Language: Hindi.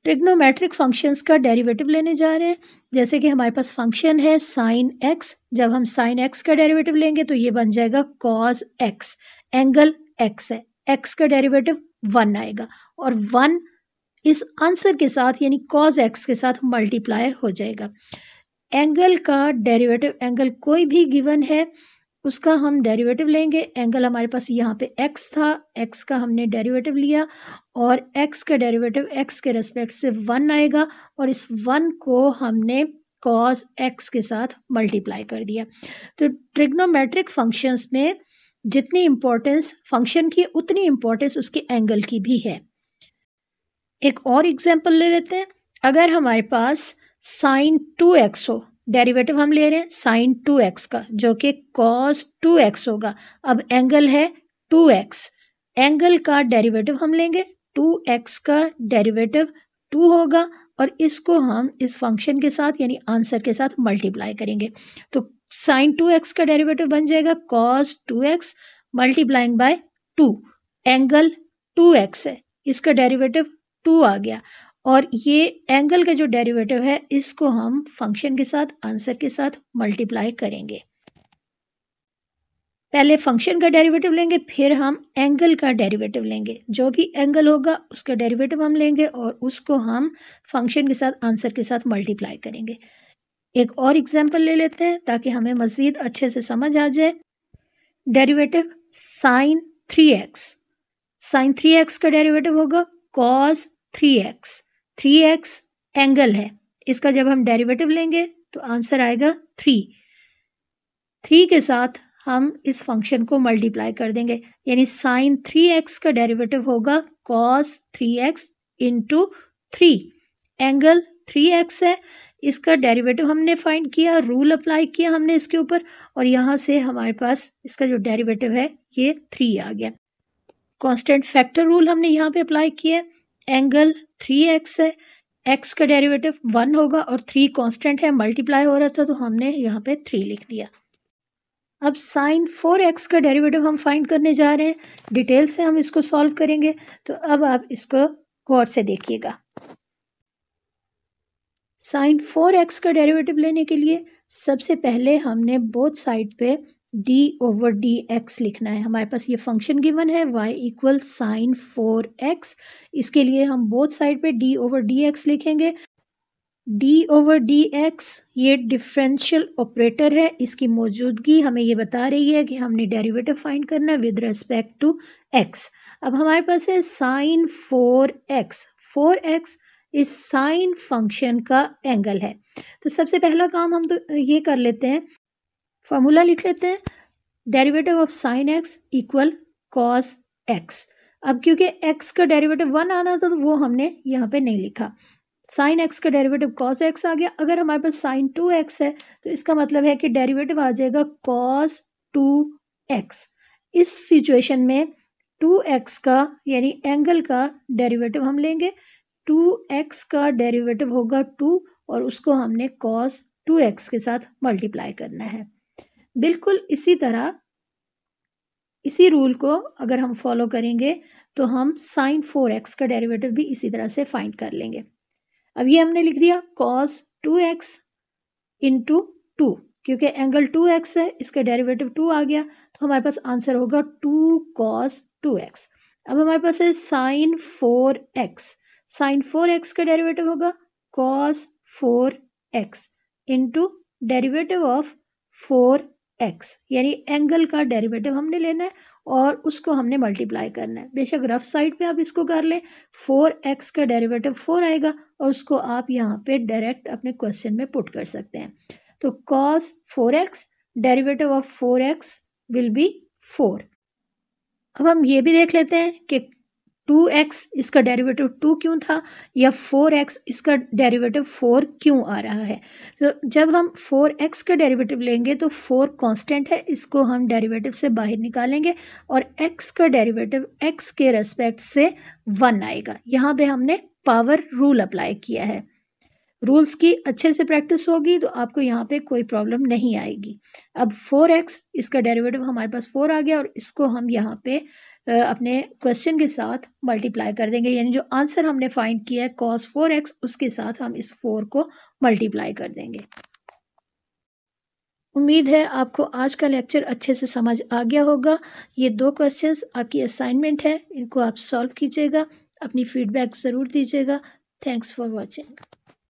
ट्रिग्नोमेट्रिक फंक्शंस का डेरिवेटिव लेने जा रहे हैं। जैसे कि हमारे पास फंक्शन है साइन एक्स, जब हम साइन एक्स का डेरिवेटिव लेंगे तो ये बन जाएगा कॉस एक्स। एंगल एक्स है, एक्स का डेरिवेटिव 1 आएगा और 1 इस आंसर के साथ यानी कॉस एक्स के साथ मल्टीप्लाई हो जाएगा। एंगल का डेरिवेटिव, एंगल कोई भी गिवन है उसका हम डेरिवेटिव लेंगे। एंगल हमारे पास यहाँ पे x था, x का हमने डेरिवेटिव लिया और x का डेरिवेटिव x के रेस्पेक्ट से 1 आएगा और इस 1 को हमने cos x के साथ मल्टीप्लाई कर दिया। तो ट्रिग्नोमेट्रिक फंक्शंस में जितनी इम्पोर्टेंस फंक्शन की उतनी इम्पोर्टेंस उसके एंगल की भी है। एक और एग्जाम्पल ले लेते हैं। अगर हमारे पास साइन 2x हो, डेरिवेटिव हम ले रहे हैं साइन 2x का जो कि cos 2x होगा। अब एंगल है 2x, एंगल का डेरिवेटिव हम लेंगे, 2x का डेरिवेटिव 2 होगा और इसको हम इस फंक्शन के साथ यानी आंसर के साथ मल्टीप्लाई करेंगे। तो साइन 2x का डेरिवेटिव बन जाएगा cos 2x multiplying by 2। Angle 2x है, इसका डेरिवेटिव 2 आ गया और ये एंगल का जो डेरिवेटिव है इसको हम फंक्शन के साथ आंसर के साथ मल्टीप्लाई करेंगे। पहले फंक्शन का डेरिवेटिव लेंगे, फिर हम एंगल का डेरिवेटिव लेंगे। जो भी एंगल होगा उसका डेरिवेटिव हम लेंगे और उसको हम फंक्शन के साथ आंसर के साथ मल्टीप्लाई करेंगे। एक और एग्जाम्पल ले लेते हैं ताकि हमें मज़ीद अच्छे से समझ आ जाए। Derivative sign 3x, sign 3x का डेरिवेटिव होगा cos 3x। 3x एंगल है, इसका जब हम डेरिवेटिव लेंगे तो आंसर आएगा 3। 3 के साथ हम इस फंक्शन को मल्टीप्लाई कर देंगे यानी साइन 3x का डेरिवेटिव होगा cos 3x into 3। Angle 3x है, इसका डेरिवेटिव हमने फाइंड किया, रूल अप्लाई किया हमने इसके ऊपर और यहाँ से हमारे पास इसका जो डेरिवेटिव है ये 3 आ गया। कांस्टेंट फैक्टर रूल हमने यहाँ पे अप्लाई किया। एंगल 3x है, x का डेरिवेटिव 1 होगा और 3 कांस्टेंट है, मल्टीप्लाई हो रहा था तो हमने यहाँ पे 3 लिख दिया। अब साइन 4x का डेरिवेटिव हम फाइंड करने जा रहे हैं। डिटेल से हम इसको सॉल्व करेंगे, तो अब आप इसको गौर से देखिएगा। साइन 4x का डेरिवेटिव लेने के लिए सबसे पहले हमने बोथ साइड पे d/dx लिखना है। हमारे पास ये फंक्शन गिवन है y इक्वल साइन 4x, इसके लिए हम बोथ साइड पे d/dx लिखेंगे। d/dx ये डिफरेंशियल ऑपरेटर है, इसकी मौजूदगी हमें ये बता रही है कि हमने डेरिवेटिव फाइंड करना है विद रेस्पेक्ट टू x। अब हमारे पास है साइन 4x, 4x इस साइन फंक्शन का एंगल है। तो सबसे पहला काम हम तो ये कर लेते हैं, फॉर्मूला लिख लेते हैं, derivative of sine x equal cos x। अब क्योंकि x का डेरिवेटिव 1 आना था तो वो हमने यहाँ पे नहीं लिखा। साइन x का डेरिवेटिव cos x आ गया। अगर हमारे पास साइन 2x है तो इसका मतलब है कि डेरिवेटिव आ जाएगा cos 2x। इस सिचुएशन में 2x का यानी एंगल का डेरिवेटिव हम लेंगे। 2x का डेरिवेटिव होगा 2 और उसको हमने cos 2x के साथ मल्टीप्लाई करना है। बिल्कुल इसी तरह इसी रूल को अगर हम फॉलो करेंगे तो हम साइन 4x का डेरिवेटिव भी इसी तरह से फाइंड कर लेंगे। अब ये हमने लिख दिया cos 2x इंटू 2, क्योंकि एंगल 2x है, इसका डेरिवेटिव 2 आ गया तो हमारे पास आंसर होगा 2 cos 2x। अब हमारे पास है साइन 4x, साइन 4x का डेरिवेटिव होगा cos 4x into derivative of 4x, यानी एंगल का डेरिवेटिव हमने लेना है और उसको हमने मल्टीप्लाई करना है। बेशक रफ साइड पे आप इसको कर लें, 4x का डेरिवेटिव 4 आएगा और उसको आप यहाँ पे डायरेक्ट अपने क्वेश्चन में पुट कर सकते हैं। तो cos 4x derivative of 4x will be 4। अब हम ये भी देख लेते हैं कि 2x इसका डेरिवेटिव 2 क्यों था या 4x इसका डेरिवेटिव 4 क्यों आ रहा है। तो जब हम 4x का डेरिवेटिव लेंगे तो 4 कांस्टेंट है, इसको हम डेरिवेटिव से बाहर निकालेंगे और x का डेरिवेटिव x के रेस्पेक्ट से 1 आएगा। यहाँ पे हमने पावर रूल अप्लाई किया है। रूल्स की अच्छे से प्रैक्टिस होगी तो आपको यहाँ पे कोई प्रॉब्लम नहीं आएगी। अब 4x इसका डेरिवेटिव हमारे पास 4 आ गया और इसको हम यहाँ पे अपने क्वेश्चन के साथ मल्टीप्लाई कर देंगे, यानी जो आंसर हमने फाइंड किया है cos 4x उसके साथ हम इस 4 को मल्टीप्लाई कर देंगे। उम्मीद है आपको आज का लेक्चर अच्छे से समझ आ गया होगा। ये 2 क्वेश्चंस आपकी असाइनमेंट है, इनको आप सॉल्व कीजिएगा, अपनी फीडबैक ज़रूर दीजिएगा। Thanks for watching.